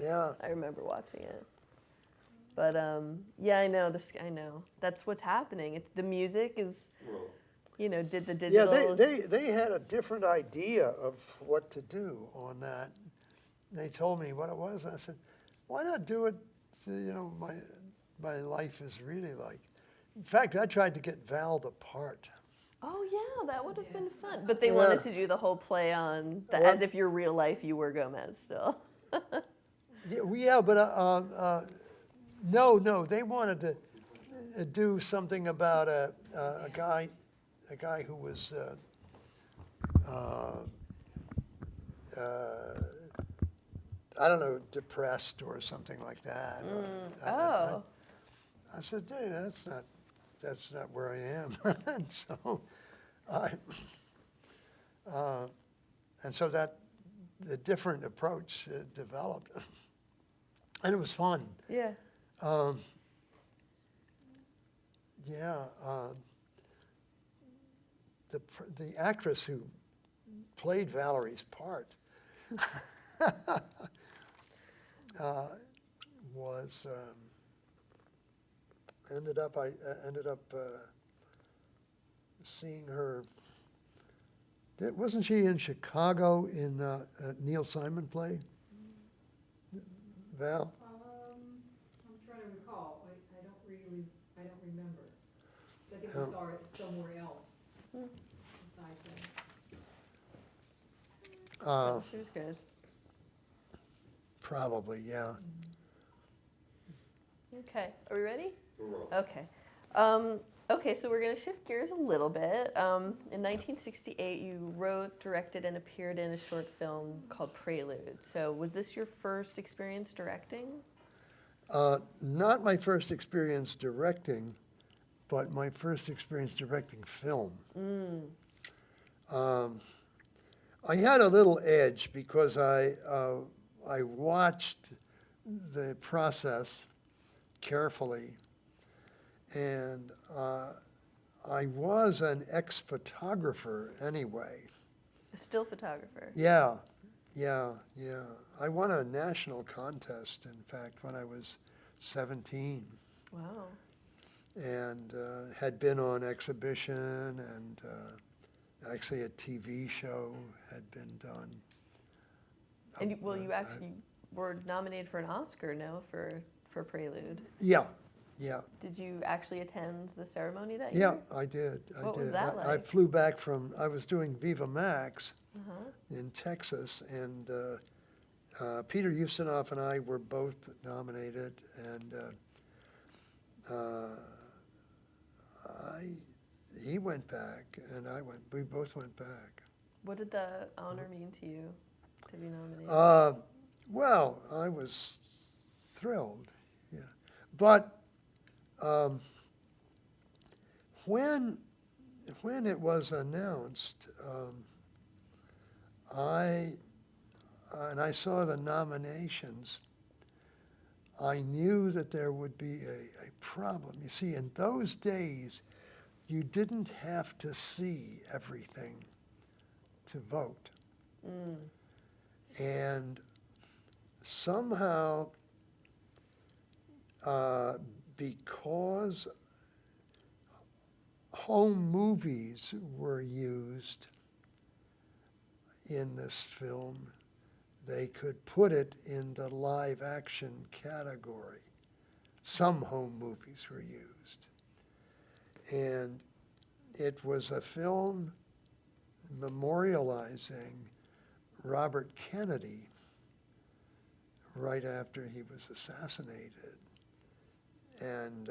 Yeah. I remember watching it. But yeah, I know this. I know that's what's happening. It's the music is, did the Yeah, digital. they had a different idea of what to do on that. They told me what it was. I said, why not do it, my life is really like. In fact, I tried to get Val to part. Oh yeah, that would have been fun. But they Yeah. wanted to do the whole play on the, What? as if your real life you were Gomez still. Yeah, but no, they wanted to do something about a guy who was I don't know, depressed or something like that. Oh. I said, hey, that's not where I am. And so I and so that the different approach developed, and it was fun. Yeah. Yeah, the actress who played Valerie's part was ended up seeing her. Wasn't she in Chicago in a Neil Simon play? Val? I'm trying to recall. I don't remember. So I think we saw it somewhere else besides that. She was good. Probably, yeah. Okay, are we ready? Okay. Okay, so we're going to shift gears a little bit. In 1968, you wrote, directed, and appeared in a short film called Prelude. So was this your first experience directing? Not my first experience directing, but my first experience directing film. I had a little edge because I watched the process carefully, and I was an ex-photographer anyway. A still photographer. Yeah. I won a national contest, in fact, when I was 17. Wow. And had been on exhibition, and actually a TV show had been done. And you actually were nominated for an Oscar, no, for Prelude. Yeah. Did you actually attend the ceremony that year? Yeah, I did. What was that like? I flew back I was doing Viva Max in Texas, and Peter Ustinov and I were both nominated, and he went back, and we both went back. What did the honor mean to you to be nominated? Well, I was thrilled, yeah. But when it was announced, and I saw the nominations, I knew that there would be a problem. You see, in those days, you didn't have to see everything to vote. And somehow, because home movies were used in this film, they could put it in the live action category. Some home movies were used. And it was a film memorializing Robert Kennedy right after he was assassinated. And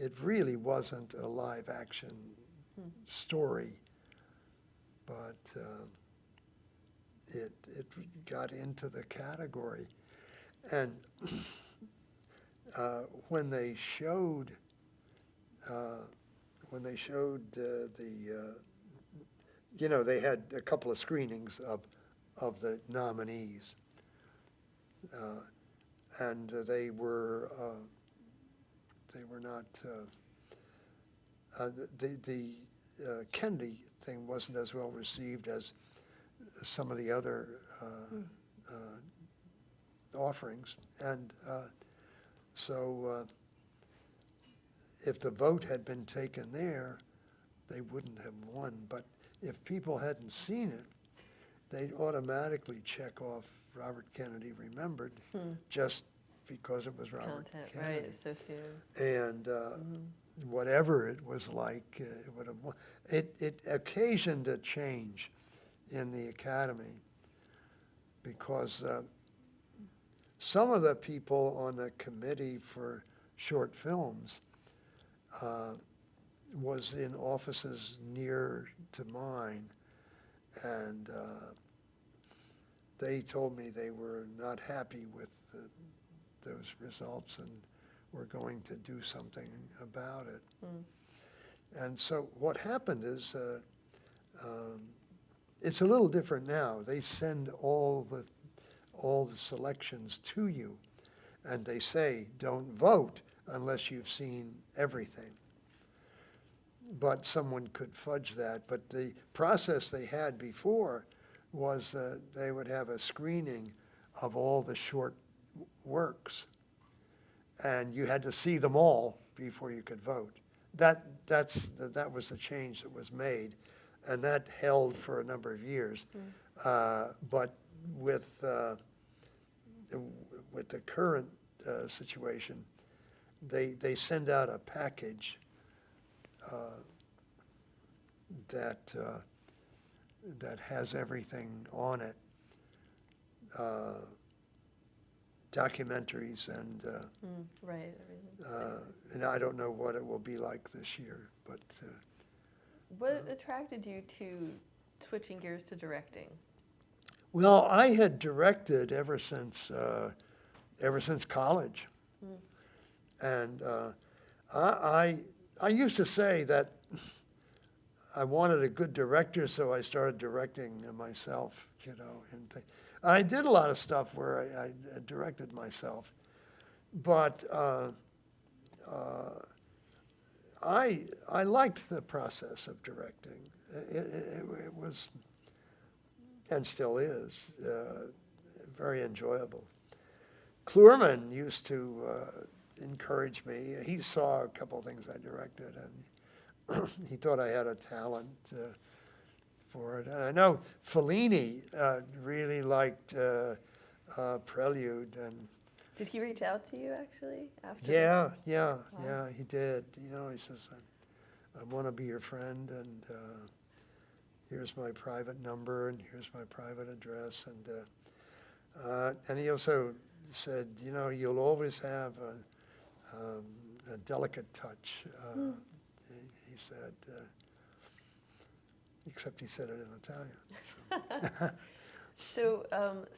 it really wasn't a live action story, but it got into the category. And when they showed they had a couple of screenings of the nominees, and they were not. The Kennedy thing wasn't as well received as some of the other offerings. And so if the vote had been taken there, they wouldn't have won. But if people hadn't seen it, they'd automatically check off Robert Kennedy Remembered just because it was Robert Content, Kennedy. right, associated. And whatever it was like, it would have won. It occasioned a change in the Academy because some of the people on the committee for short films was in offices near to mine, and they told me they were not happy with those results and were going to do something about it. And so what happened is, it's a little different now. They send all the selections to you, and they say, don't vote unless you've seen everything. But someone could fudge that. But the process they had before was they would have a screening of all the short works, and you had to see them all before you could vote. That was the change that was made, and that held for a number of years. But with the current situation, they send out a package that has everything on it, documentaries and Right, everything. and I don't know what it will be like this year, but What attracted you to switching gears to directing? well, I had directed ever since college, and I used to say that I wanted a good director, so I started directing myself, you know. And I did a lot of stuff where I directed myself, but I liked the process of directing. It was, and still is, very enjoyable. Kluhrman used to encourage me. He saw a couple of things I directed, and he thought I had a talent for it. And I know Fellini really liked Prelude, and Did he reach out to you actually after? yeah, Wow. he did. You know, he says, I want to be your friend, and here's my private number, and here's my private address, and he also said, you know, you'll always have a delicate touch. He said, except he said it in Italian. So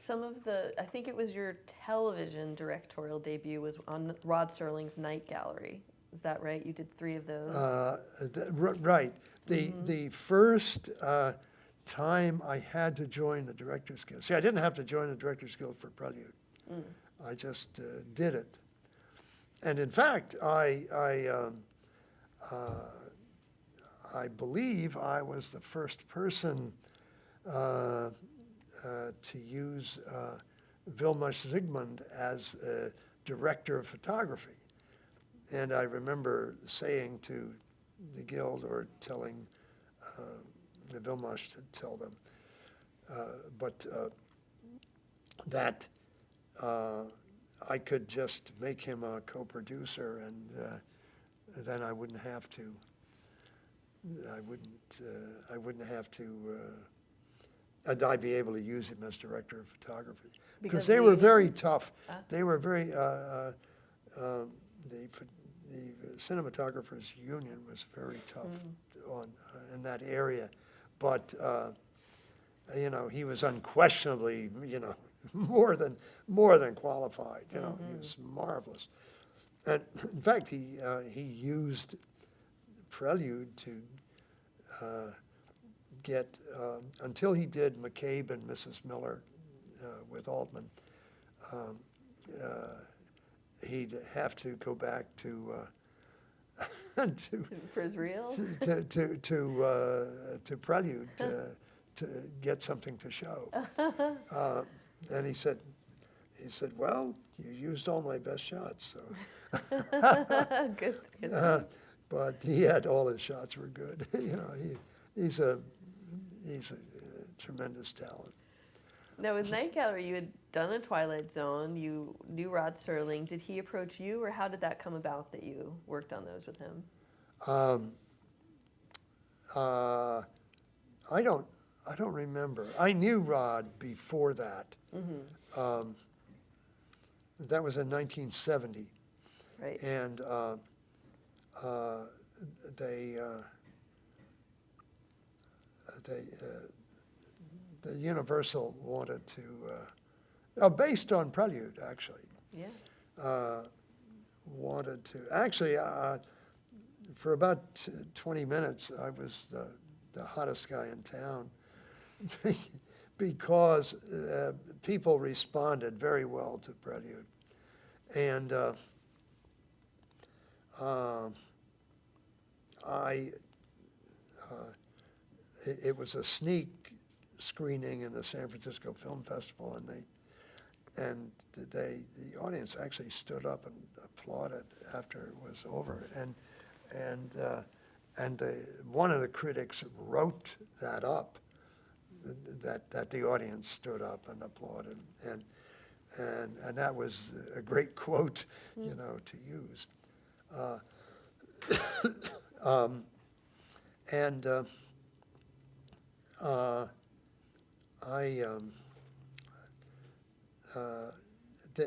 some of I think it was your television directorial debut was on Rod Serling's Night Gallery. Is that right? You did 3 of those? Right. The first time I had to join the Directors Guild. See, I didn't have to join the Directors Guild for Prelude. I just did it. And in fact, I believe I was the first person to use Vilmos Zsigmond as a director of photography. And I remember saying to the Guild, or telling the Vilmos to tell them, that I could just make him a co-producer, and then I wouldn't have to. I wouldn't have to. I'd be able to use him as director of photography because they were very tough. They were very. The cinematographers union was very tough on in that area, but you know, he was unquestionably, you know, more than qualified. You know, he was marvelous, and in fact, he used Prelude to get until he did McCabe and Mrs. Miller with Altman. He'd have to go back to For his reel? to Prelude to get something to show. And he said, well, you used all my best shots, so. Good. But he had all his shots were good. He's a tremendous talent. Now, with Night Gallery, you had done a Twilight Zone. You knew Rod Serling. Did he approach you, or how did that come about that you worked on those with him? I don't remember. I knew Rod before that. Mm-hmm. That was in 1970, Right. and the Universal wanted to, based on Prelude actually. Yeah. Wanted to actually. For about 20 minutes, I was the hottest guy in town because people responded very well to Prelude. And it was a sneak screening in the San Francisco Film Festival, and the audience actually stood up and applauded after it was over. And one of the critics wrote that up, that the audience stood up and applauded, and that was a great quote, to use.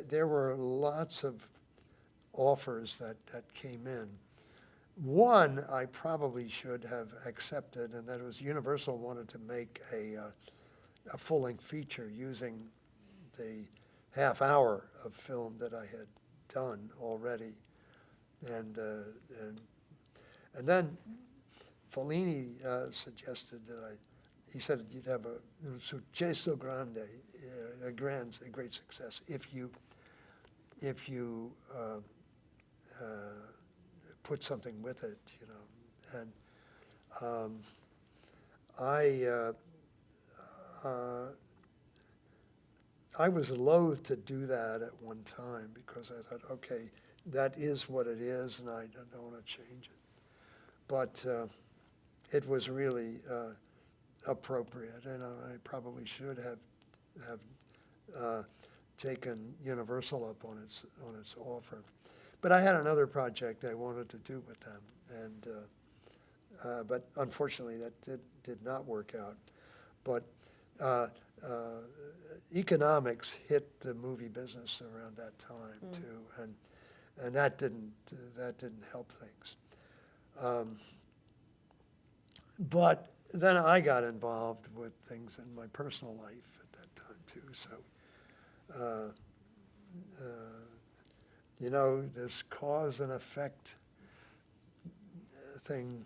There were lots of offers that came in. One I probably should have accepted, and that was Universal wanted to make a full-length feature using the half hour of film that I had done already, and then Fellini suggested that he said you'd have a successo grande, a great success if you put something with it, and I was loath to do that at one time because I thought, okay, that is what it is, and I don't want to change it. But it was really appropriate, and I probably should have taken Universal up on its offer. But I had another project I wanted to do with them, and but unfortunately that did not work out. But economics hit the movie business around that time too, and that didn't help things. But then I got involved with things in my personal life at that time too. So. This cause and effect thing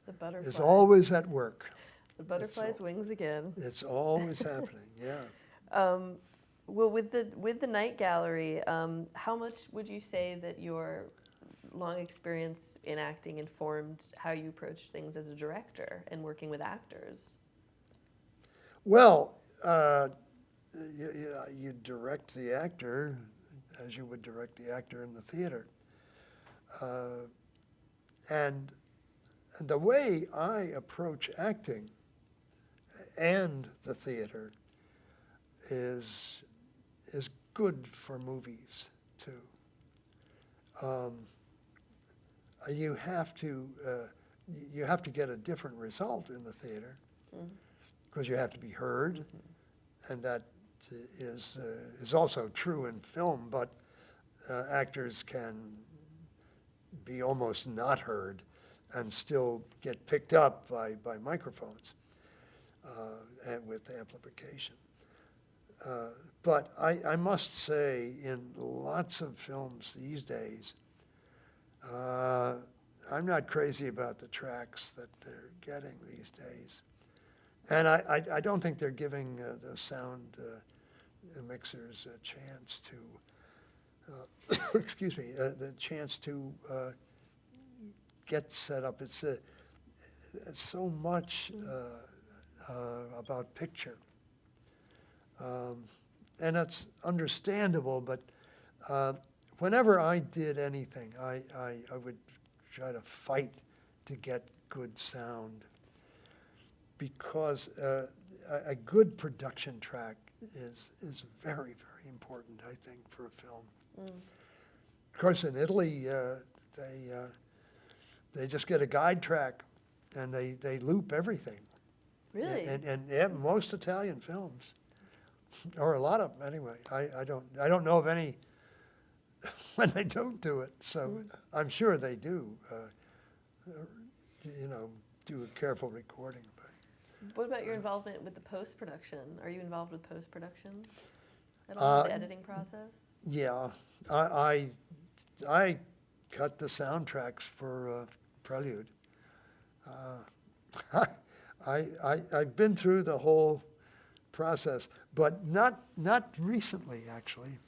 The butterfly. is always at work. The butterfly's wings again. It's always happening, yeah. Well, with the Night Gallery, how much would you say that your long experience in acting informed how you approach things as a director and working with actors? Well, you direct the actor as you would direct the actor in the theater. And the way I approach acting and the theater is good for movies too. You have to get a different result in the theater because you have to be heard, and that is also true in film, but actors can be almost not heard and still get picked up by microphones and with amplification. But I must say, in lots of films these days, I'm not crazy about the tracks that they're getting these days. And I don't think they're giving the sound mixers a chance to, excuse me, the chance to get set up. It's so much about picture. And that's understandable, but whenever I did anything, I would try to fight to get good sound, because a good production track is very, very important, I think, for a film. Of course, in Italy, they just get a guide track and they loop everything. Really? And yeah, most Italian films, or a lot of them anyway. I don't know of any when they don't do it. So I'm sure they do. Do a careful recording. But What about your involvement with the post-production? Are you involved with post-production at all, the editing process? yeah, I cut the soundtracks for Prelude. I've been through the whole process, but not recently, actually.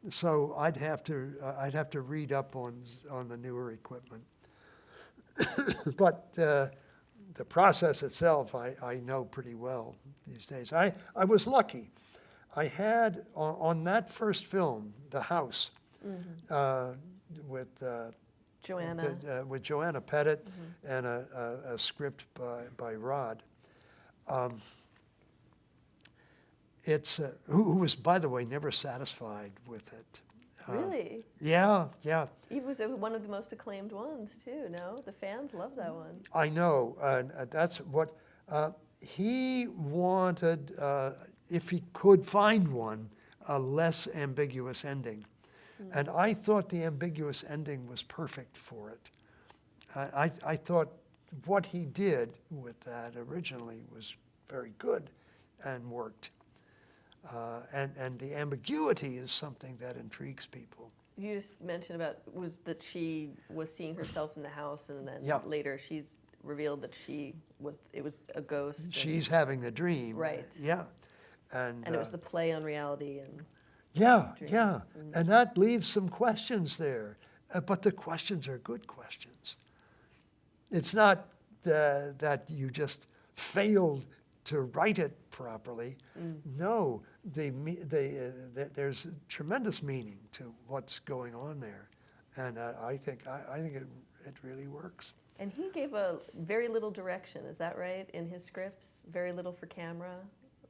So I'd have to read up on the newer equipment. But the process itself, I know pretty well these days. I was lucky. I had on that first film, The House, with Joanna Pettit, and a script by Rod. It's who was, by the way, never satisfied with it. Really? Yeah. It was one of the most acclaimed ones too, no? The fans love that one. I know, and that's what he wanted, if he could find one, a less ambiguous ending. And I thought the ambiguous ending was perfect for it. I thought what he did with that originally was very good and worked. And the ambiguity is something that intrigues people. You just mentioned about was that she was seeing herself in the house, and then Yeah. later she's revealed that it was a ghost. She's having the dream. Right. Yeah. And it was the play on reality and yeah, dream. yeah. And that leaves some questions there. But the questions are good questions. It's not that you just failed to write it properly. No, there's tremendous meaning to what's going on there, and I think it really works. And he gave a very little direction, is that right, in his scripts? Very little for camera,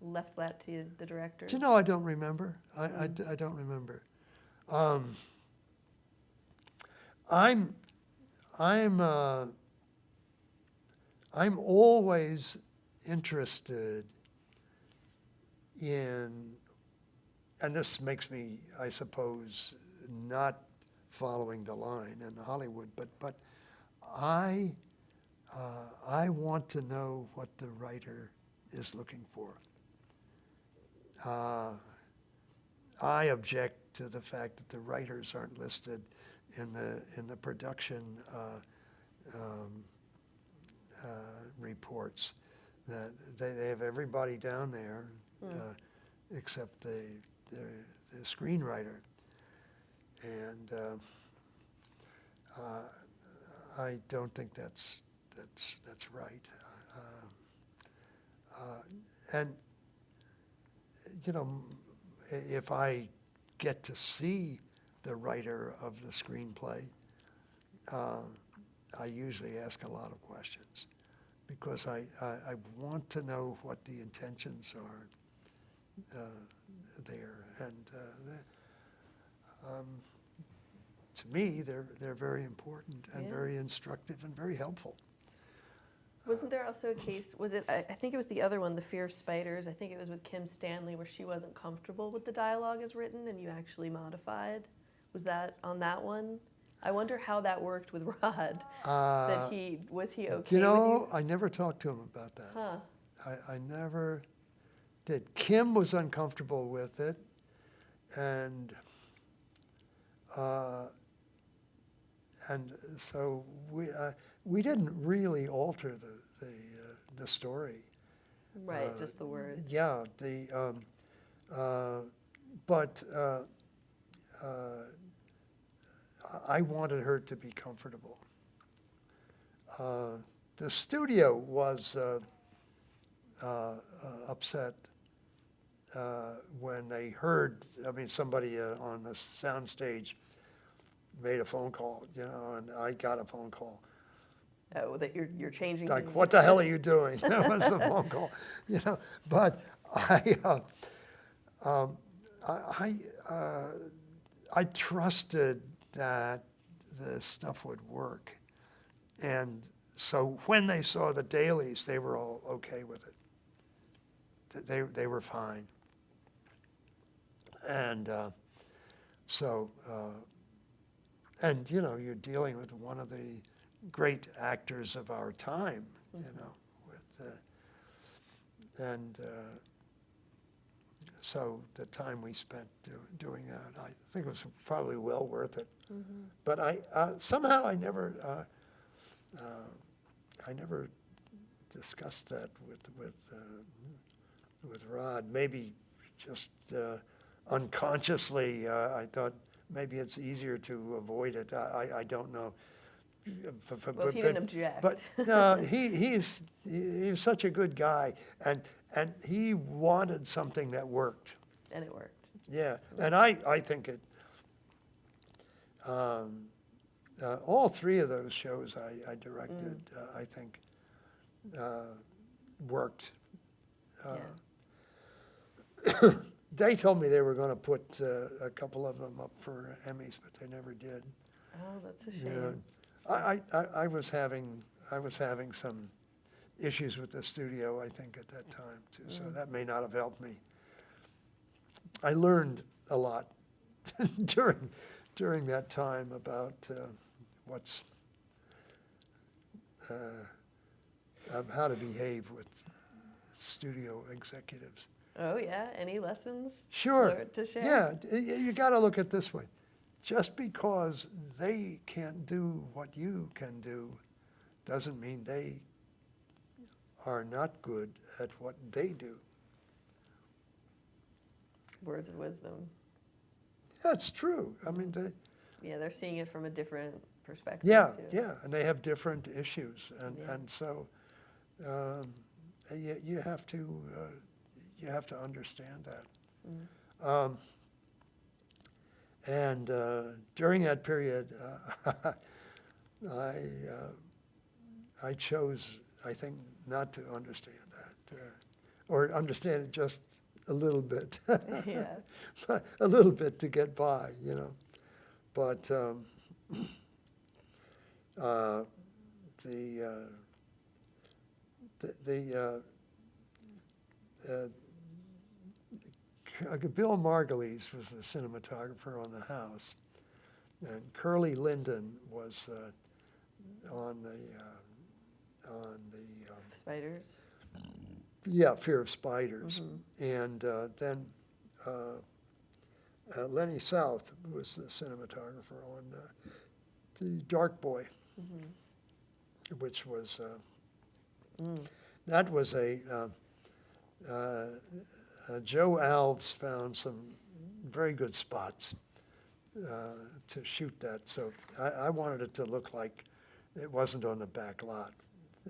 left that to the director? You know, I don't remember. I don't remember. I'm always interested in, and this makes me, I suppose, not following the line in Hollywood, but I want to know what the writer is looking for. I object to the fact that the writers aren't listed in the production reports. That they have everybody down there except the screenwriter, and I don't think that's right. And you know, if I get to see the writer of the screenplay, I usually ask a lot of questions, because I want to know what the intentions are there, and to me they're very important and very instructive and very helpful. Wasn't there also a case, I think it was the other one, The Fear of Spiders, I think it was with Kim Stanley, where she wasn't comfortable with the dialogue as written and you actually modified? Was that on that one? I wonder how that worked with Rod. Was he okay with you? I never talked to him about that. Huh. I never did. Kim was uncomfortable with it, and so we didn't really alter the story. Right, just the words. Yeah, but I wanted her to be comfortable. The studio was upset when they heard, I mean, somebody on the sound stage made a phone call, and I got a phone call. Oh, that you're changing. Like, what the hell are you doing? That was the phone call, But um, I, I trusted that the stuff would work. And so when they saw the dailies, they were all okay with it. They were fine. And and you're dealing with one of the great actors of our time, with so the time we spent doing that, I think it was probably well worth it. Mm-hmm. But somehow I never discussed that with Rod. Maybe just unconsciously, I thought maybe it's easier to avoid it. I don't know. Well, if he didn't object. But no, he's such a good guy, and he wanted something that worked. And it worked. Yeah, and I think it. All three of those shows I directed, I think, worked. They told me they were going to put a couple of them up for Emmys, but they never did. Oh, that's a shame. I was having some issues with the studio, I think, at that time too. So that may not have helped me. I learned a lot during that time about how to behave with studio executives. Oh yeah, any lessons? Sure. learned to share? Yeah, you got to look at it this way. Just because they can't do what you can do doesn't mean they are not good at what they do. Words of wisdom. That's true. I mean, Yeah, they're seeing it from a different perspective. yeah, too. yeah, and they have different issues, and Yeah. and so you have to understand that. And during that period, I chose, I think, not to understand that, or understand it just a little bit, Yeah. a little bit to get by, But Bill Margulies was the cinematographer on the house, and Curly Linden was on the Spiders. Fear of Spiders, and then Lenny South was the cinematographer on the Dark Boy, which was that was Joe Alves found some very good spots to shoot that. So I wanted it to look like it wasn't on the back lot,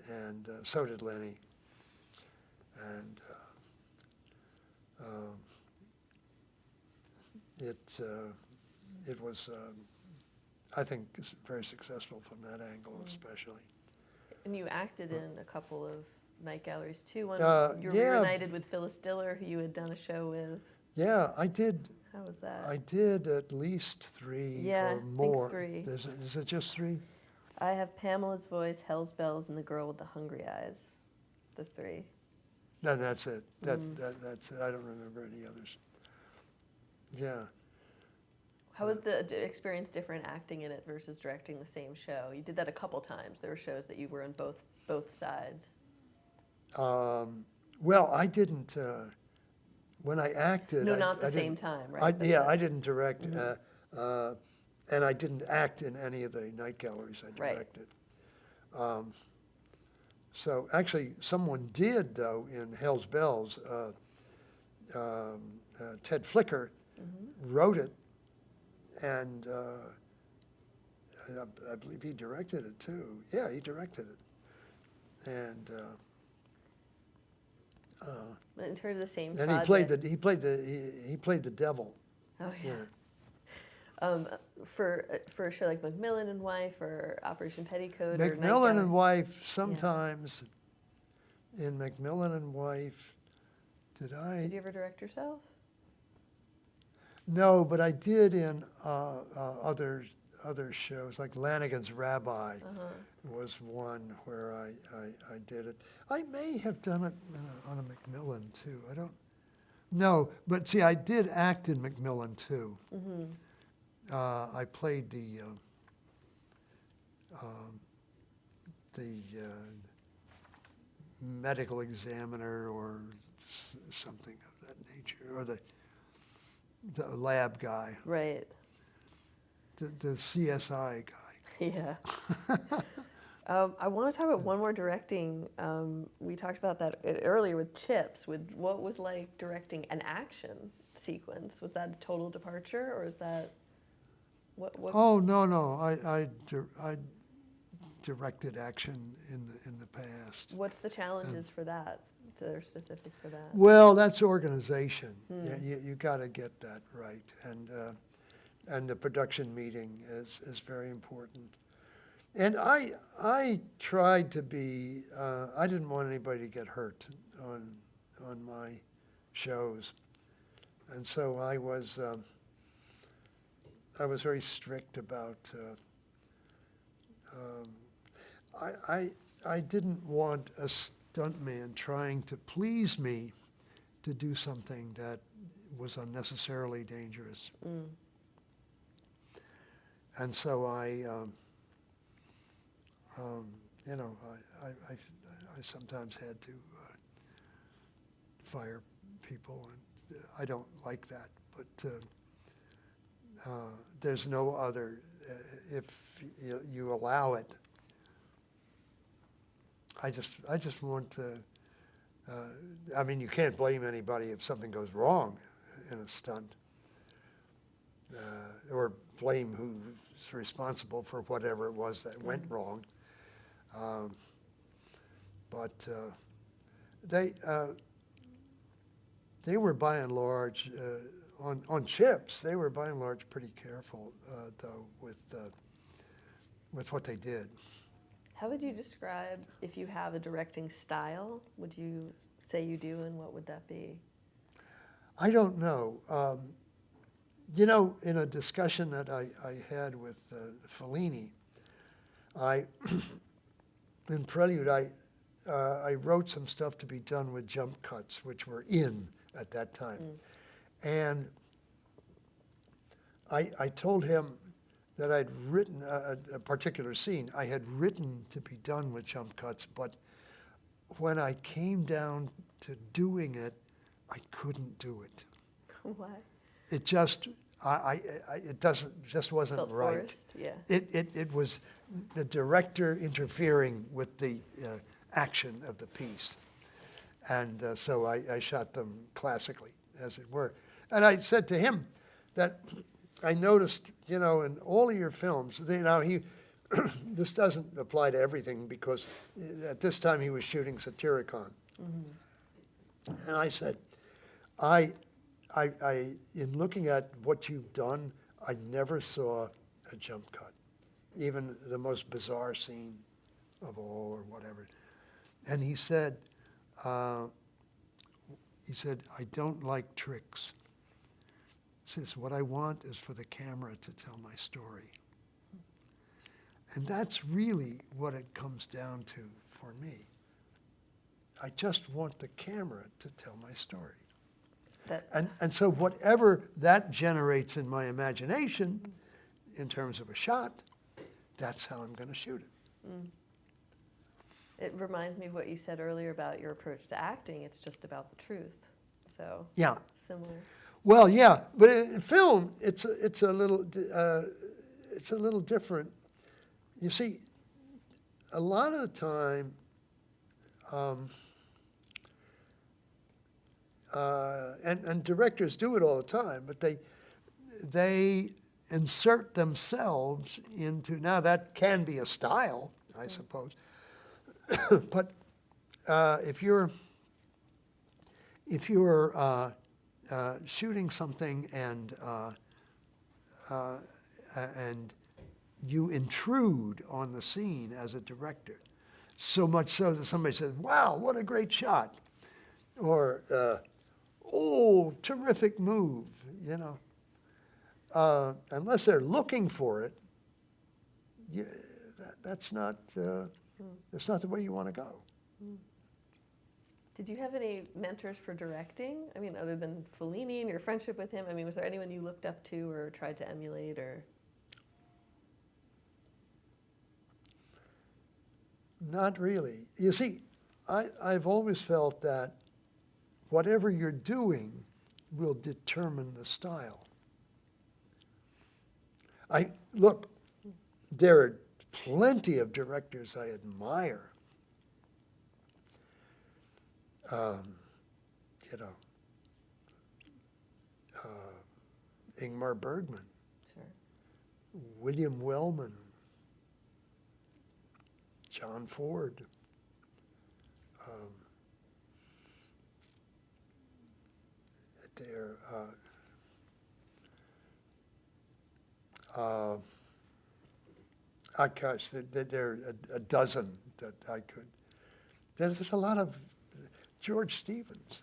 and so did Lenny. And it was, I think, very successful from that angle, especially. And you acted in a couple of night galleries too. One you were yeah. reunited with Phyllis Diller, who you had done a show with. Yeah, I did. How was that? I did at least three Yeah, or I think more. 3. Is it just 3? I have Pamela's Voice, Hell's Bells, and The Girl with the Hungry Eyes. The 3. No, that's it. That's it. I don't remember any others. Yeah. How was the experience different acting in it versus directing the same show? You did that a couple times. There were shows that you were on both sides. Well, I didn't. When I acted, No, not at the I same didn't- time, right? I didn't direct, and I didn't act in any of the night galleries I Right. directed. So actually, someone did though in Hell's Bells. Ted Flicker wrote it, and I believe he directed it too. Yeah, he directed it, and In terms of the same And project. he played the devil. Oh, in yeah. it. For a show like Macmillan and Wife or Operation Petticoat or Macmillan Nightgown. and Wife, sometimes in Macmillan and Wife, did Did you ever direct yourself? No, but I did in other shows, like Lanigan's Rabbi was one where I did it. I may have done it on a Macmillan too. I don't. No, but see, I did act in Macmillan too. I played the medical examiner or something of that nature, or the lab guy, Right. the CSI guy. Yeah. I want to talk about one more directing. We talked about that earlier with Chips. With what was like directing an action sequence? Was that a total departure, or is that what? Oh no, I directed action in the past. What's the challenges for that? That are specific for that. Well, that's organization. Yeah, you got to get that right, and the production meeting is very important. And I tried to be. I didn't want anybody to get hurt on my shows, and so I was very strict about. I didn't want a stuntman trying to please me to do something that was unnecessarily dangerous. And so I sometimes had to fire people, and I don't like that. But there's no other. If you allow it, I just want to. I mean, you can't blame anybody if something goes wrong in a stunt, or blame who's responsible for whatever it was that went wrong. But they were by and large on Chips. They were by and large pretty careful though with what they did. How would you describe if you have a directing style? Would you say you do, and what would that be? I don't know. In a discussion that I had with Fellini, in Prelude, I wrote some stuff to be done with jump cuts, which were in at that time. And I told him that I'd written a particular scene. I had written to be done with jump cuts, but when I came down to doing it, I couldn't do it. Why? It just, just wasn't Felt right. forced? Yeah. It was the director interfering with the action of the piece. And so I shot them classically, as it were. And I said to him that I noticed, in all of your films, this doesn't apply to everything because at this time he was shooting Satyricon. And I said, I, in looking at what you've done, I never saw a jump cut, even the most bizarre scene of all or whatever. And he said, I don't like tricks. He says, what I want is for the camera to tell my story. And that's really what it comes down to for me. I just want the camera to tell my story. And so whatever that generates in my imagination, in terms of a shot, that's how I'm going to shoot it. It reminds me of what you said earlier about your approach to acting. It's just about the truth. So Yeah. similar. Well, yeah, but in film, it's a little different. You see, a lot of the time, and directors do it all the time, but they insert themselves into, now that can be a style, I suppose, but if you're if you're shooting something and you intrude on the scene as a director, so much so that somebody says, "Wow, what a great shot," or "Oh, terrific move," you know. Unless they're looking for it, you, that's not the way you want to go. Did you have any mentors for directing? I mean, other than Fellini and your friendship with him, I mean, was there anyone you looked up to or tried to emulate or? Not really. You see, I've always felt that whatever you're doing will determine the style. Look, there are plenty of directors I admire. You know, Ingmar Bergman, Sure. William Wellman, John Ford. There, gosh, there are a dozen that I could. There's a lot of George Stevens.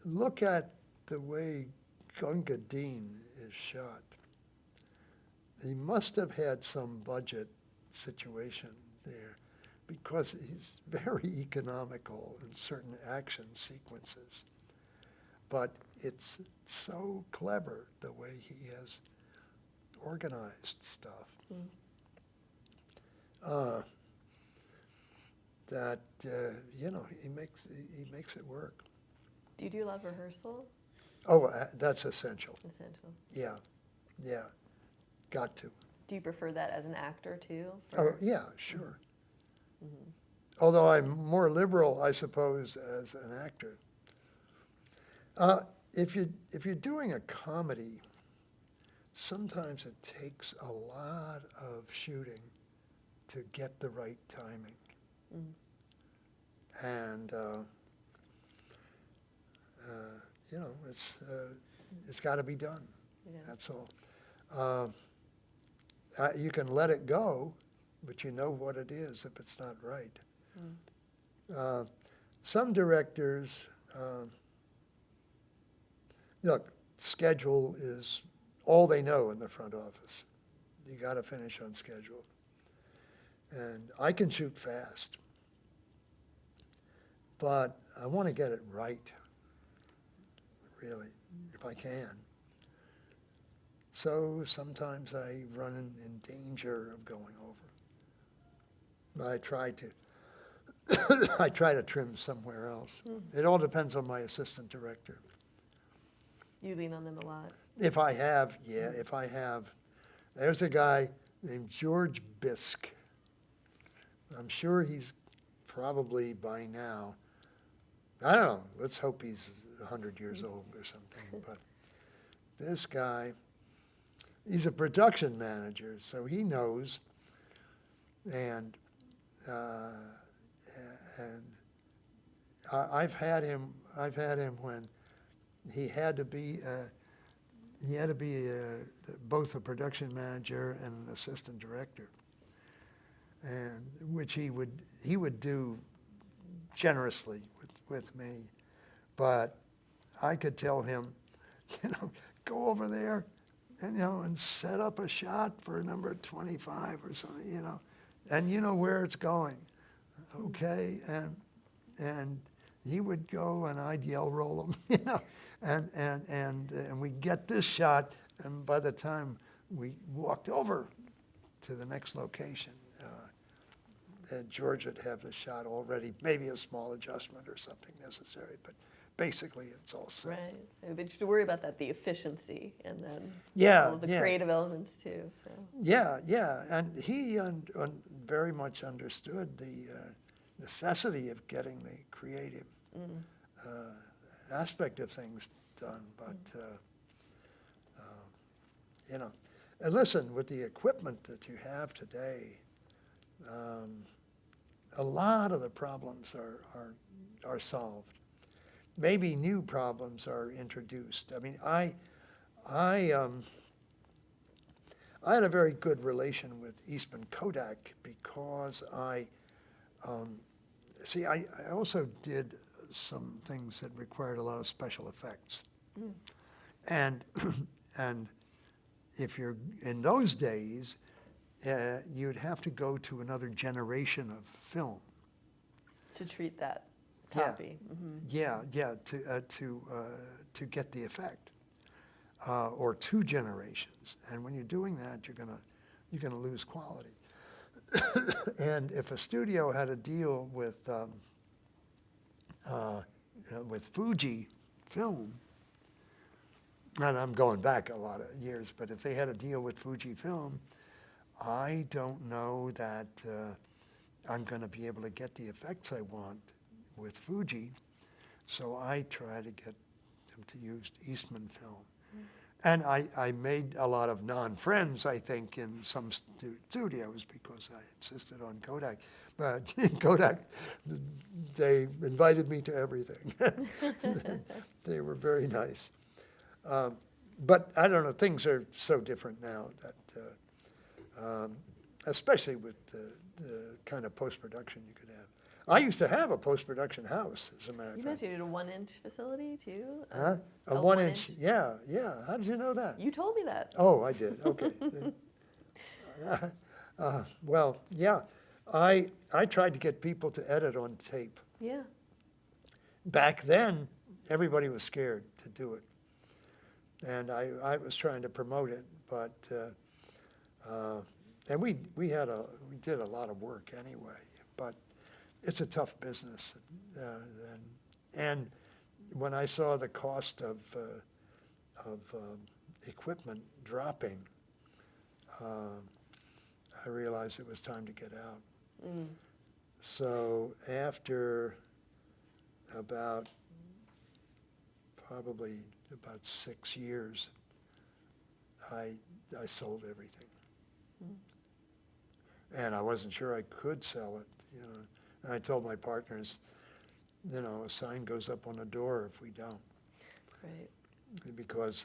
Look at the way Gunga Din is shot. He must have had some budget situation there because he's very economical in certain action sequences. But it's so clever the way he has organized stuff. That you know, he makes it work. Do you do a lot of rehearsal? Oh, that's essential. Essential. Yeah, got to. Do you prefer that as an actor too? Oh, yeah, sure. Although I'm more liberal, I suppose, as an actor. If you're doing a comedy, sometimes it takes a lot of shooting to get the right timing. And you know, it's got to be done. Yeah. That's all. You can let it go, but you know what it is if it's not right. Some directors, look, schedule is all they know in the front office. You got to finish on schedule. And I can shoot fast, but I want to get it right, really, if I can. So sometimes I run in danger of going over. But I try to trim somewhere else. It all depends on my assistant director. You lean on them a lot. If I have, there's a guy named George Bisk. I'm sure he's probably by now, I don't know, let's hope he's 100 years old or something, but this guy, he's a production manager, so he knows, and I've had him when he had to be both a production manager and an assistant director, and which he would do generously with me, but I could tell him, you know, go over there and, you know, and set up a shot for number 25 or something, you know, and you know where it's going, okay, and he would go and I'd yell roll him, you know, and we get this shot, and by the time we walked over to the next location, George would have the shot already, maybe a small adjustment or something necessary, but basically it's all set. Right. But you have to worry about that, the efficiency, and then Yeah, all of the yeah. creative elements too. So. Yeah, and he very much understood the necessity of getting the creative aspect of things done, but you know, and listen, with the equipment that you have today, a lot of the problems are solved. Maybe new problems are introduced. I mean, I had a very good relation with Eastman Kodak because I also did some things that required a lot of special effects. Mm. And and if you're in those days, you'd have to go to another generation of film. To treat that Yeah. copy. Mhm. Yeah, to get the effect, or two generations. And when you're doing that, you're gonna lose quality. And if a studio had a deal with Fuji Film, and I'm going back a lot of years, but if they had a deal with Fuji Film, I don't know that I'm going to be able to get the effects I want with Fuji, so I try to get them to use Eastman Film. And I made a lot of non-friends, I think, in some studios because I insisted on Kodak. But Kodak, they invited me to everything. They were very nice. But I don't know, things are so different now that, especially with the kind of post-production you could have. I used to have a post-production house, as a matter of You fact. mentioned you did a 1-inch facility too? Huh? A a 1-inch, 1-inch? yeah. How did you know that? You told me that. Oh, I did, okay. Well, yeah, I tried to get people to edit on tape. Yeah. Back then, everybody was scared to do it. And I was trying to promote it, but, and we did a lot of work anyway, but it's a tough business. And when I saw the cost of equipment dropping, I realized it was time to get out. Mm. So after probably about 6 years, I sold everything. Mm. And I wasn't sure I could sell it, you know. And I told my partners, you know, a sign goes up on the door if we don't, Right. because,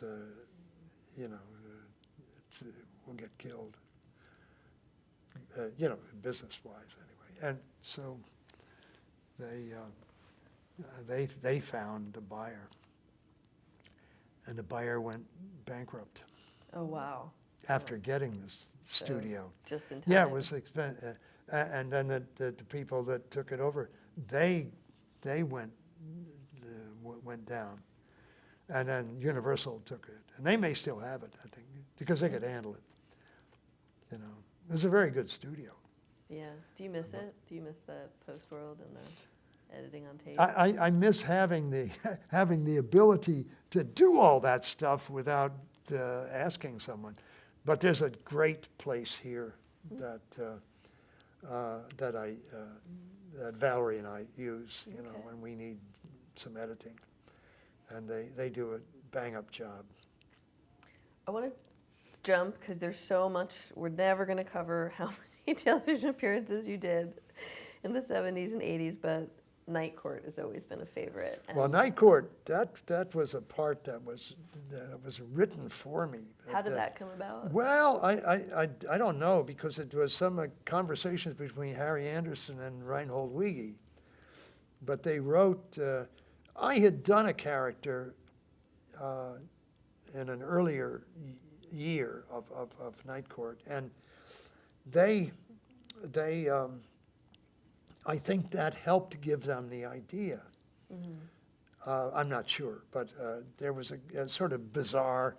you know, we'll get killed, you know, business-wise anyway. And so they found the buyer, and the buyer went bankrupt Oh, wow. after getting this So, studio. Just in time. Yeah, it was expensive. And then the people that took it over, they went down. And then Universal took it. And they may still have it, I think, because they could handle it. You know, it was a very good studio. Yeah. Do you miss it? Do you miss the post world and the editing on tape? I miss having the ability to do all that stuff without asking someone. But there's a great place here that that Valerie and I use, you know, Okay. when we need some editing, and they do a bang-up job. I want to jump because there's so much. We're never going to cover how many television appearances you did in the 70s and 80s, but Night Court has always been a favorite. Well, Night Court, that was a part that was written for me. How did that come about? Well, I don't know, because it was some conversations between Harry Anderson and Reinhold Wiege. But they wrote, I had done a character in an earlier year of Night Court, and they I think that helped give them the idea. Mm-hmm. I'm not sure, but there was a sort of bizarre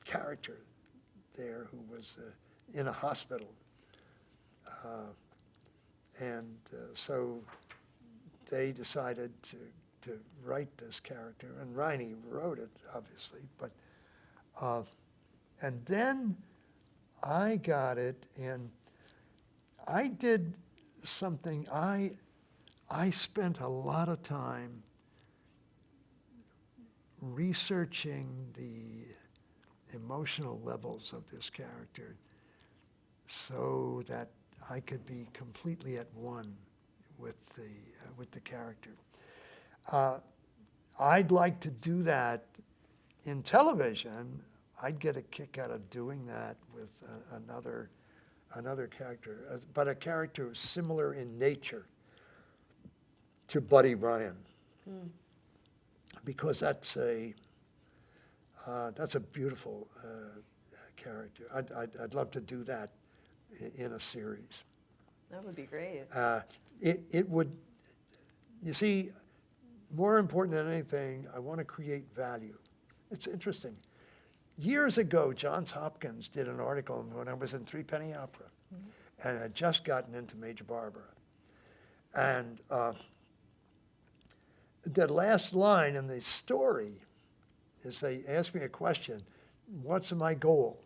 character there who was in a hospital. And so they decided to write this character, and Riney wrote it, obviously. But and then I got it, and I did something. I spent a lot of time researching the emotional levels of this character so that I could be completely at one with the character. I'd like to do that in television. I'd get a kick out of doing that with another character, but a character similar in nature to Buddy Ryan, because that's a beautiful character. I'd love to do that in a series. That would be great. It would, you see, more important than anything, I want to create value. It's interesting. Years ago, Johns Hopkins did an article when I was in Three Penny Opera, and had just gotten into Major Barbara. And the last line in the story is they asked me a question, what's my goal?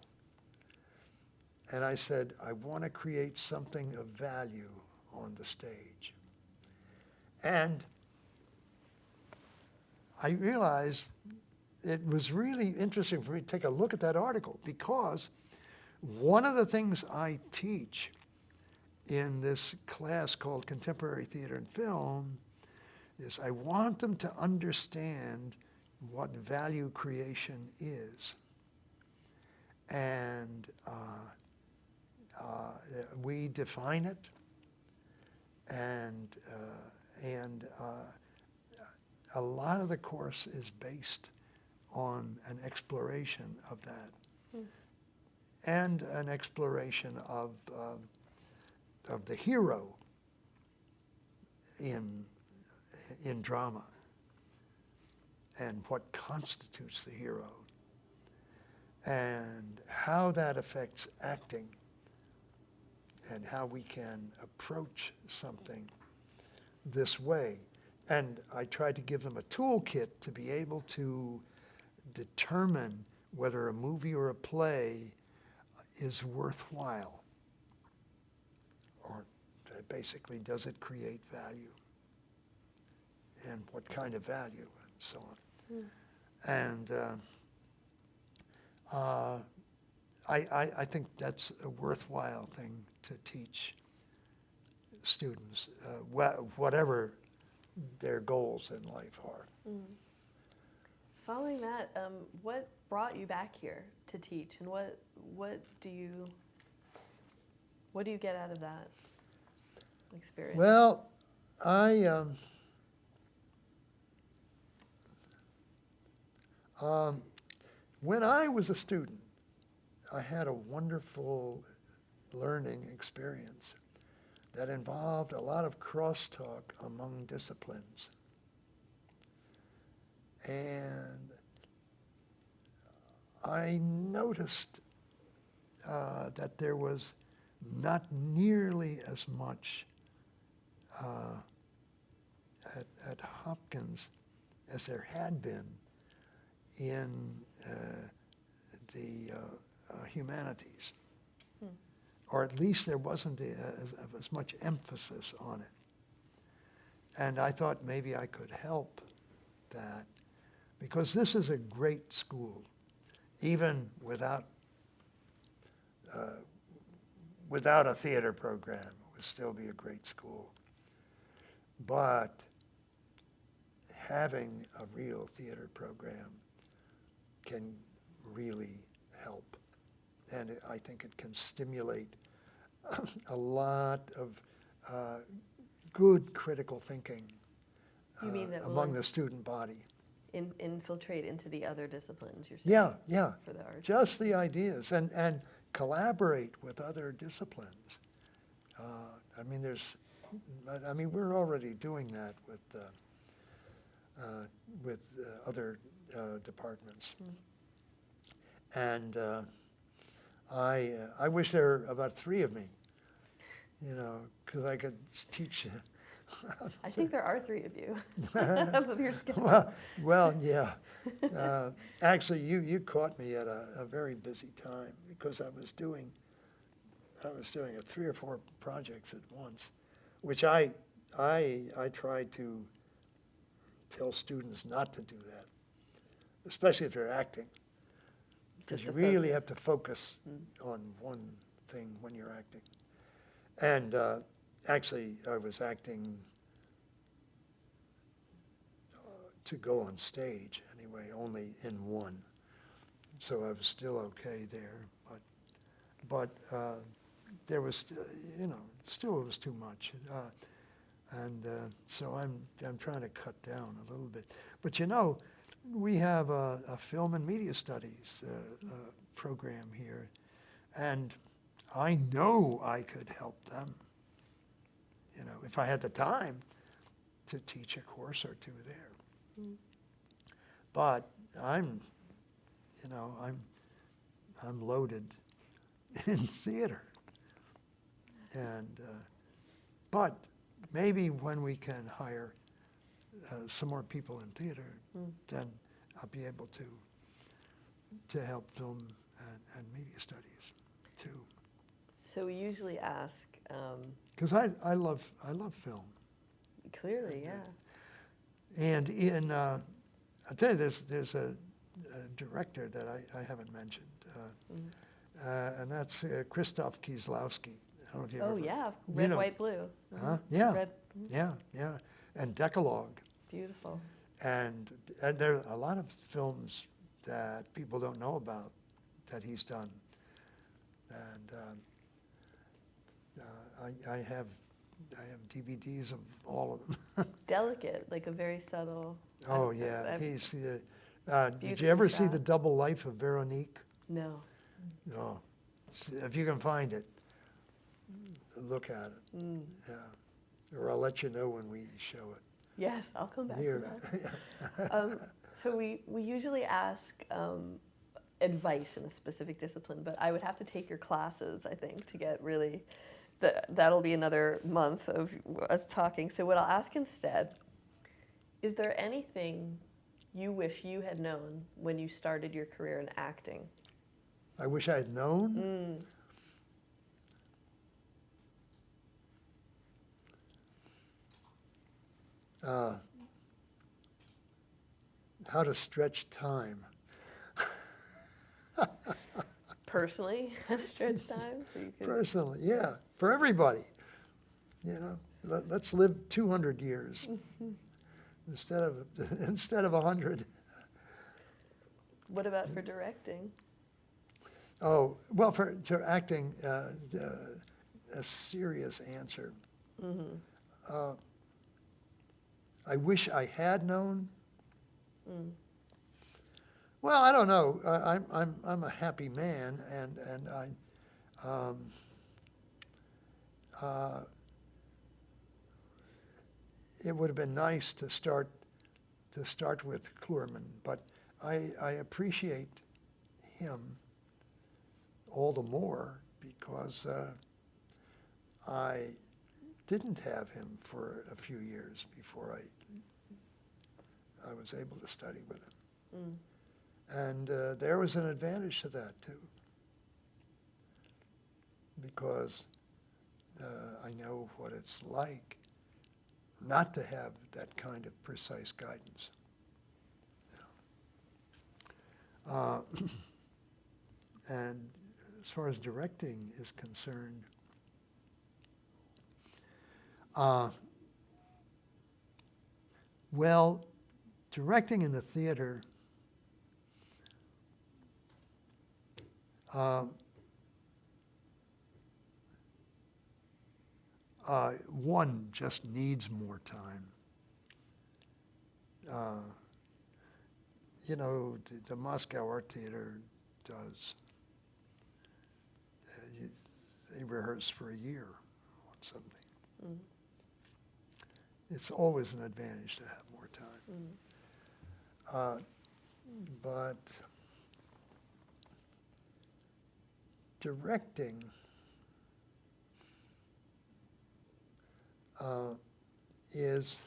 And I said, I want to create something of value on the stage. And I realized it was really interesting for me to take a look at that article, because one of the things I teach in this class called Contemporary Theater and Film is I want them to understand what value creation is. And we define it, and a lot of the course is based on an exploration of that, and an exploration of the hero in drama, and what constitutes the hero, and how that affects acting, and how we can approach something this way. And I try to give them a toolkit to be able to determine whether a movie or a play is worthwhile, or basically, does it create value, and what kind of value, and so on. And I think that's a worthwhile thing to teach students, whatever their goals in life are. Following that, what brought you back here to teach, and what do you get out of that experience? Well, when I was a student, I had a wonderful learning experience that involved a lot of crosstalk among disciplines. And I noticed that there was not nearly as much at Hopkins as there had been in the humanities. Or at least there wasn't as much emphasis on it. And I thought maybe I could help that, because this is a great school, even without a theater program. It would still be a great school. But having a real theater program can really help. And I think it can stimulate a lot of good critical thinking You mean that among the student body. infiltrate into the other disciplines, you're saying? Yeah. For the arts. Just the ideas, and collaborate with other disciplines. We're already doing that with other departments. And I wish there were about 3 of me, because I could teach. I think there are 3 of you with your schedule. Well, yeah. Actually, you caught me at a very busy time, because I was doing 3 or 4 projects at once, which I try to tell students not to do that, especially if they're acting, because Just you to really focus. have to focus on one thing when you're acting. And actually, I was acting to go on stage anyway, only in one. So I was still okay there, but there was, still it was too much. So I'm trying to cut down a little bit. But we have a film and media studies program here, and I know I could help them, if I had the time to teach a course or two there. Mm. But I'm loaded in theater, and but maybe when we can hire some more people in theater, then I'll be able to help film and media studies too. So we usually ask. Because I love film. Clearly, yeah. And I'll tell you, there's a director that I haven't mentioned, and that's Krzysztof Kieslowski. I don't know if you've Oh ever. yeah, red, white, blue. Huh? Yeah. Red. Yeah. And Decalogue. Beautiful. And there are a lot of films that people don't know about that he's done. And I have DVDs of all of them. Delicate, like a very subtle. Oh, yeah. Did you Beautifully ever see shot. The Double Life of Veronique? No. No. If you can find it, look at it. Mm. Yeah. Or I'll let you know when we show it. Yes, I'll come back Here. to that. So we usually ask advice in a specific discipline, but I would have to take your classes, I think, to get really, that'll be another month of us talking. So what I'll ask instead, is there anything you wish you had known when you started your career in acting? I wish I had known. How to stretch time. Personally, at a stretch time, so you could. Personally, yeah, for everybody. Let's live 200 years instead of 100. What about for directing? Oh, well, for acting, a serious answer. Mm-hmm. I wish I had known. Well, I don't know. I'm a happy man, and it would have been nice to start with Kluerman, but I appreciate him all the more because I didn't have him for a few years before I was able to study with him. And there was an advantage to that too, because I know what it's like not to have that kind of precise guidance. And as far as directing is concerned, well, directing in the theater, one just needs more time. The Moscow Art Theater does. They rehearse for a year on something. It's always an advantage to have more time. But directing is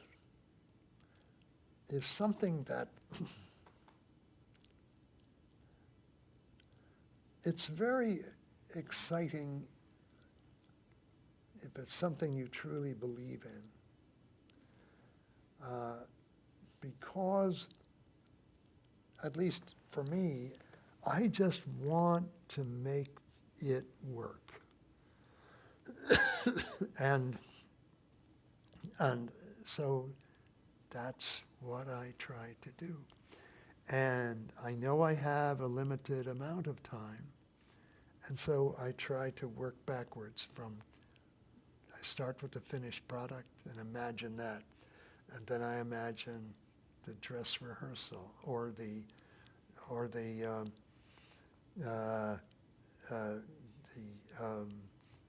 something that it's very exciting if it's something you truly believe in, because, at least for me, I just want to make it work. And and so that's what I try to do. And I know I have a limited amount of time, and so I try to work backwards from, I start with the finished product and imagine that, and then I imagine the dress rehearsal or the uh,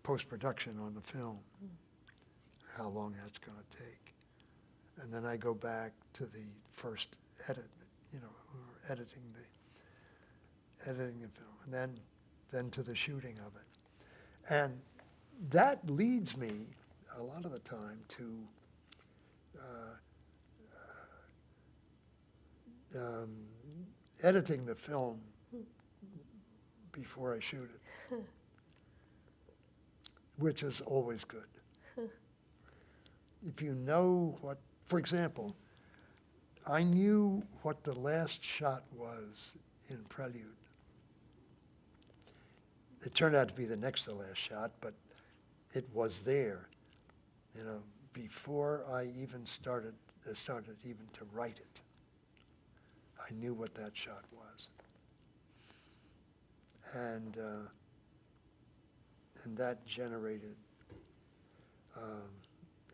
post-production on the film, how long that's going to take. And then I go back to the first edit, or editing the film, and then to the shooting of it. And that leads me a lot of the time to editing the film before I shoot it, which is always good. If you know what, for example, I knew what the last shot was in Prelude. It turned out to be the next to last shot, but it was there, before I even started even to write it. I knew what that shot was. And that generated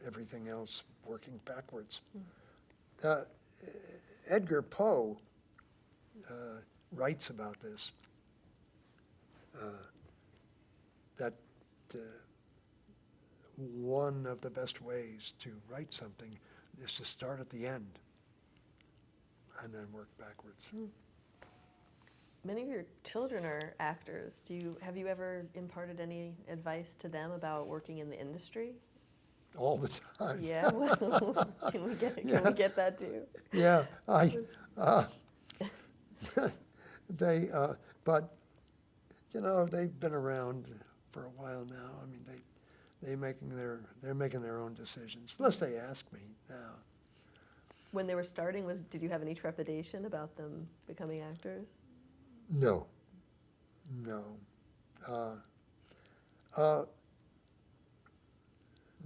everything else working backwards. Edgar Poe writes about this, that one of the best ways to write something is to start at the end and then work backwards. Many of your children are actors. Have you ever imparted any advice to them about working in the industry? All the time. Yeah, can we get that too? Yeah, but they've been around for a while now. I mean, they're making their own decisions, unless they ask me now. When they were starting, did you have any trepidation about them becoming actors? No.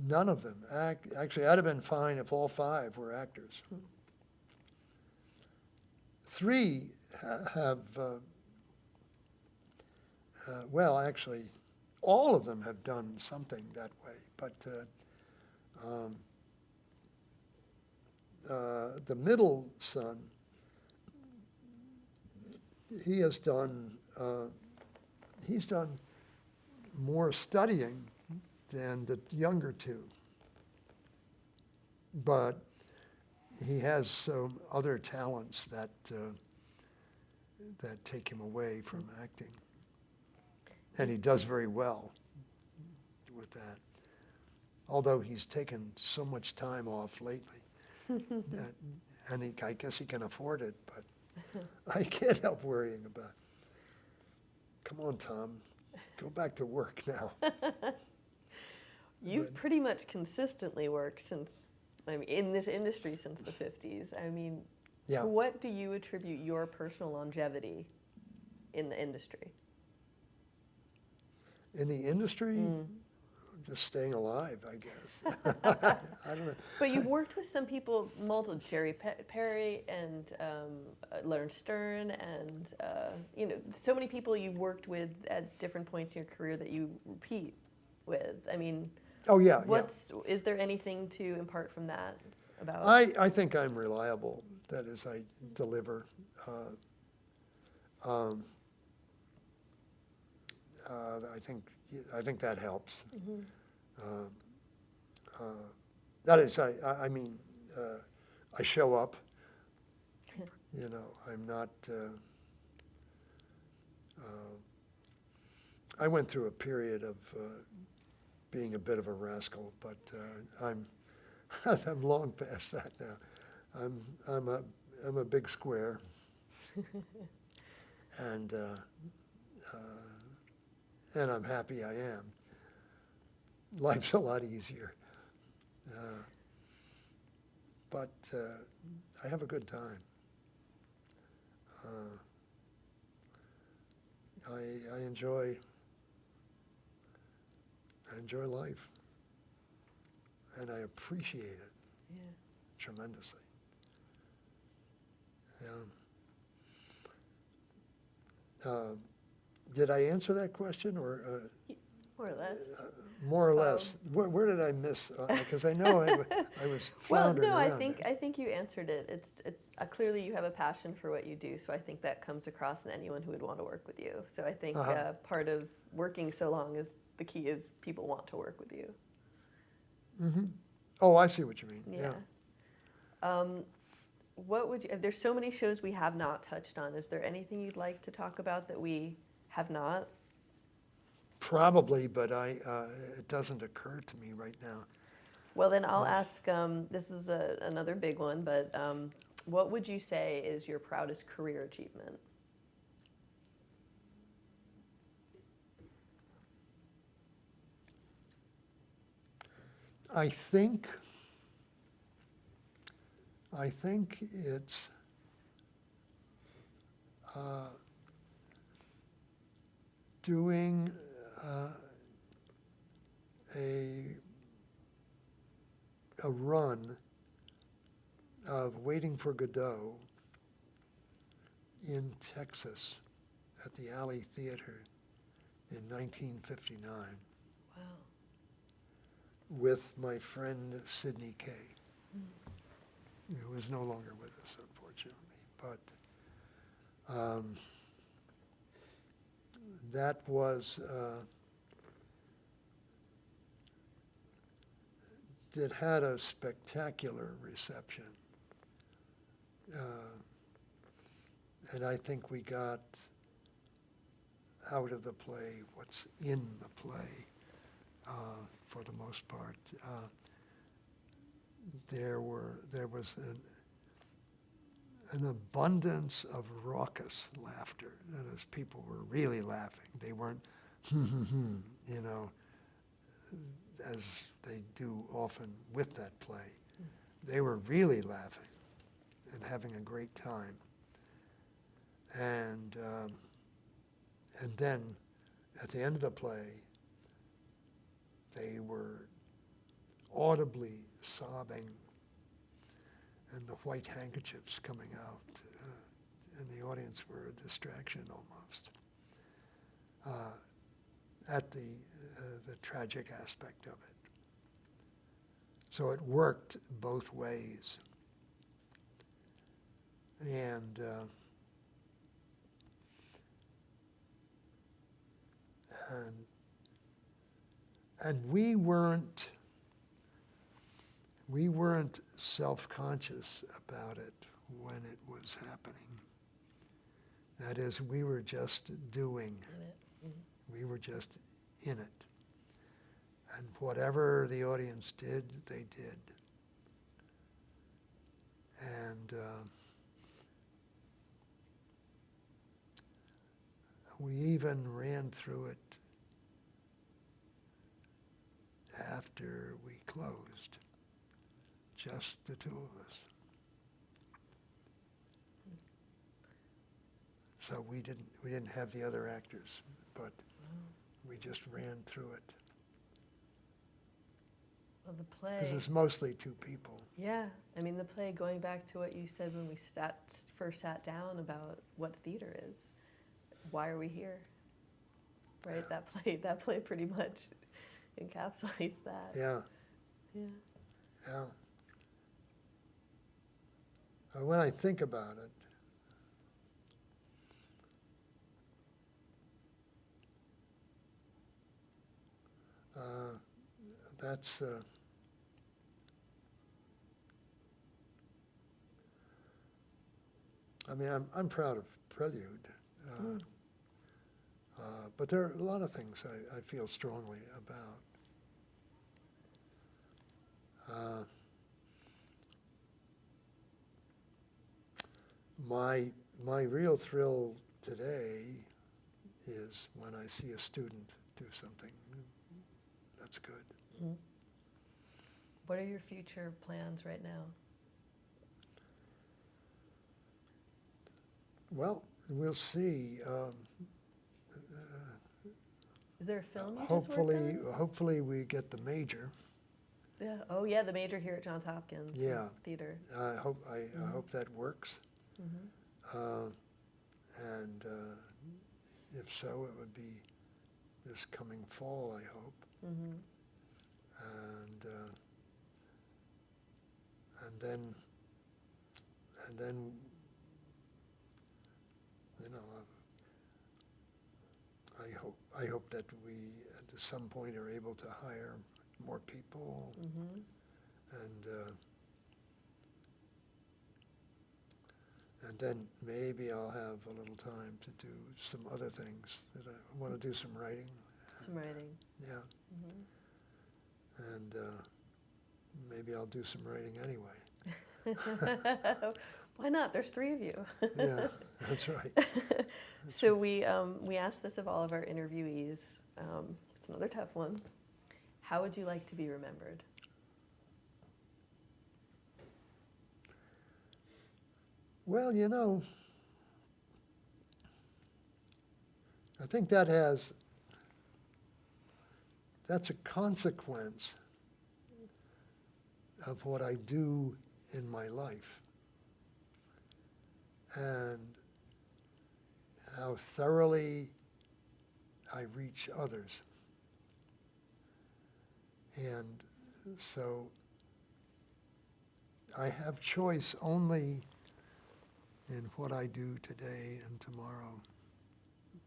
None of them. Actually, I'd have been fine if all 5 were actors. 3 have, well, actually, all of them have done something that way. But the middle son, he's done more studying than the younger 2. But he has some other talents that take him away from acting. And he does very well with that. Although he's taken so much time off lately. And I guess he can afford it, but I can't help worrying about it. Come on, Tom. Go back to work now. You've pretty much consistently worked in this industry since the 50s. I mean, Yeah. to what do you attribute your personal longevity in the industry? In the industry, just staying alive, I guess. I don't know. But you've worked with some people, Jerry Perry and Leonard Stern, and so many people you've worked with at different points in your career that you repeat with. I mean, Oh, yeah. Is there anything to impart from that about? I think I'm reliable. That is, I deliver. I think that helps. That is, I mean, I show up. I'm not. I went through a period of being a bit of a rascal, but I'm long past that now. I'm a big square, and I'm happy I am. Life's a lot easier, but I have a good time. I enjoy life. and I appreciate it Yeah. tremendously. Yeah. Did I answer that question, or More or less. more or less? Where did I miss? Because I know I was Well, floundering no, I around think there. I think you answered it. It's clearly you have a passion for what you do, so I think that comes across in anyone who would want to work with you. So I think part of working so long is the key is people want to work with you. Mm-hmm. Oh, I see what you mean. Yeah. What would you? There's so many shows we have not touched on. Is there anything you'd like to talk about that we have not? Probably, but it doesn't occur to me right now. Well, then I'll ask. This is another big one, but what would you say is your proudest career achievement? I think it's doing a run of Waiting for Godot in Texas at the Alley Theater in 1959 Wow. with my friend Sidney Kay, who is no longer with us, unfortunately. But that was, it had a spectacular reception. And I think we got out of the play what's in the play for the most part. There was an abundance of raucous laughter. That is, people were really laughing. They weren't, you know, as they do often with that play. They were really laughing and having a great time. And then at the end of the play, they were audibly sobbing and the white handkerchiefs coming out, and the audience were a distraction almost at the tragic aspect of it. So it worked both ways. And we weren't self-conscious about it when it was happening. That is, we were just doing. We were just in it. And whatever the audience did, they did. And we even ran through it after we closed, just the two of us. So we didn't have the other actors, but we just ran through it. Well, the play. Because it's mostly two people. Yeah, I mean the play. Going back to what you said when we first sat down about what theater is, why are we here? Right. Yeah. That play pretty much encapsulates that. Yeah. Yeah. Yeah. When I think about it, that's I mean, I'm proud of Prelude, but there are a lot of things I feel strongly about. My real thrill today is when I see a student do something that's good. Mm-hmm. What are your future plans right now? Well, we'll see. Is there a film you just worked on? Hopefully we get the major. Yeah. Oh, yeah, the major here at Johns Hopkins. Yeah. Theater. I hope that works. Mm-hmm. And if so, it would be this coming fall, I hope. Mm-hmm. And then, you know, I hope that we at some point are able to hire more people, Mm-hmm. and then maybe I'll have a little time to do some other things that I want to do some writing. Some writing. Yeah, Mm-hmm. and maybe I'll do some writing anyway. Why not? There's 3 of you. Yeah, that's right. So we asked this of all of our interviewees. It's another tough one. How would you like to be remembered? Well, you know, I think that's a consequence of what I do in my life and how thoroughly I reach others. And so I have choice only in what I do today and tomorrow. And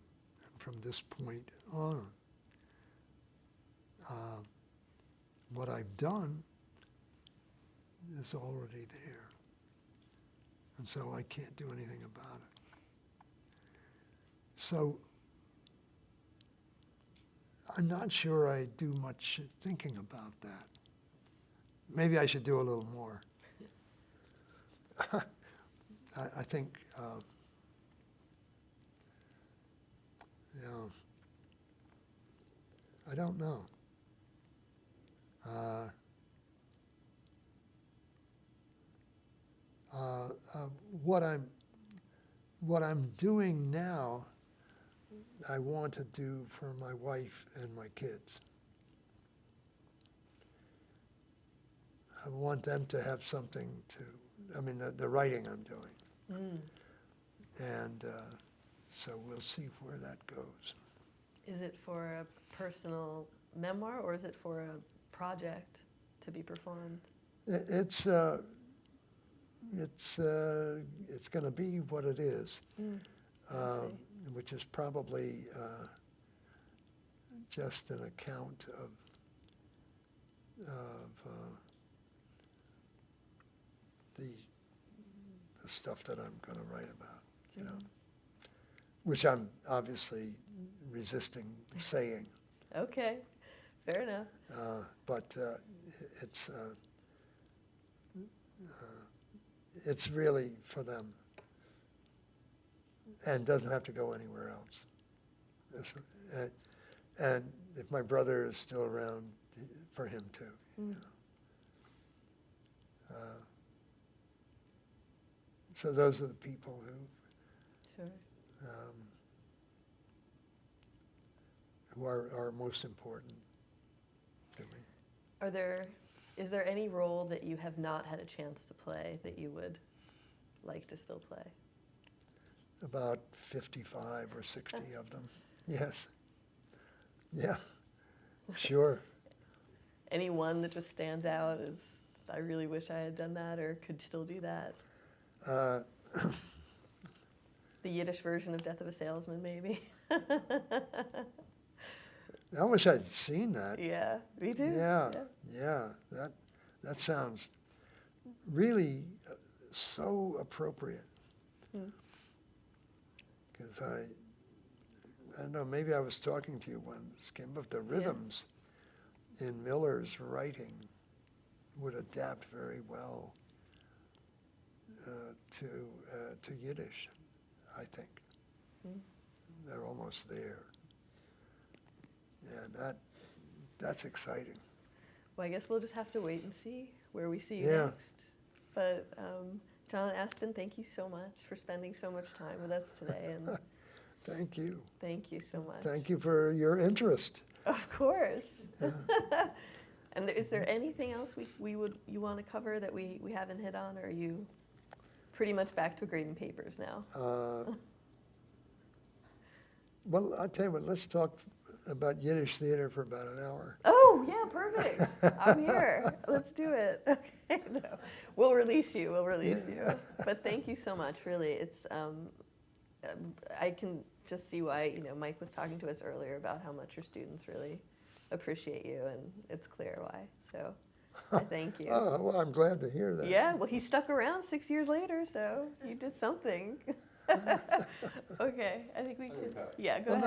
from this point on, what I've done is already there. And so I can't do anything about it. So I'm not sure I do much thinking about that. Maybe I should do a little more. I think, I don't know. What I'm doing now, I want to do for my wife and my kids. I want them to have something to, I mean, the writing I'm doing. And so we'll see where that goes. Is it for a personal memoir or is it for a project to be performed? It's going to be what it is, which is probably just an account of the stuff that I'm going to write about, you know, which I'm obviously resisting saying. Okay, fair enough. But it's really for them and doesn't have to go anywhere else. And if my brother is still around, for him too. You know. So those are the people who are most important to me. Is there any role that you have not had a chance to play that you would like to still play? About 55 or 60 of them. Yes. Yeah. Sure. Any one that just stands out as, I really wish I had done that or could still do that? The Yiddish version of Death of a Salesman, maybe? I wish I'd seen that. Yeah, me too. Yeah. That sounds really so appropriate. Because I don't know, maybe I was talking to you once, Kim, but the rhythms in Miller's writing would adapt very well to Yiddish, I think. They're almost there. Yeah, that's exciting. Well, I guess we'll just have to wait and see where we see you Yeah. next. But John Astin, thank you so much for spending so much time with us today. And Thank you. thank you so much. Thank you for your interest. Of course. Yeah. And is there anything else you want to cover that we haven't hit on, or are you pretty much back to grading papers now? Well, I'll tell you what, let's talk about Yiddish theater for about an hour. Oh, yeah, perfect. I'm here. Let's do it. Okay, no. We'll release you. But thank you so much, really. It's I can just see why, Mike was talking to us earlier about how much your students really appreciate you, and it's clear why. So I thank you. Oh, well, I'm glad to hear that. Yeah, well, he stuck around 6 years later, so you did something. Okay, I think we could. Yeah, go ahead.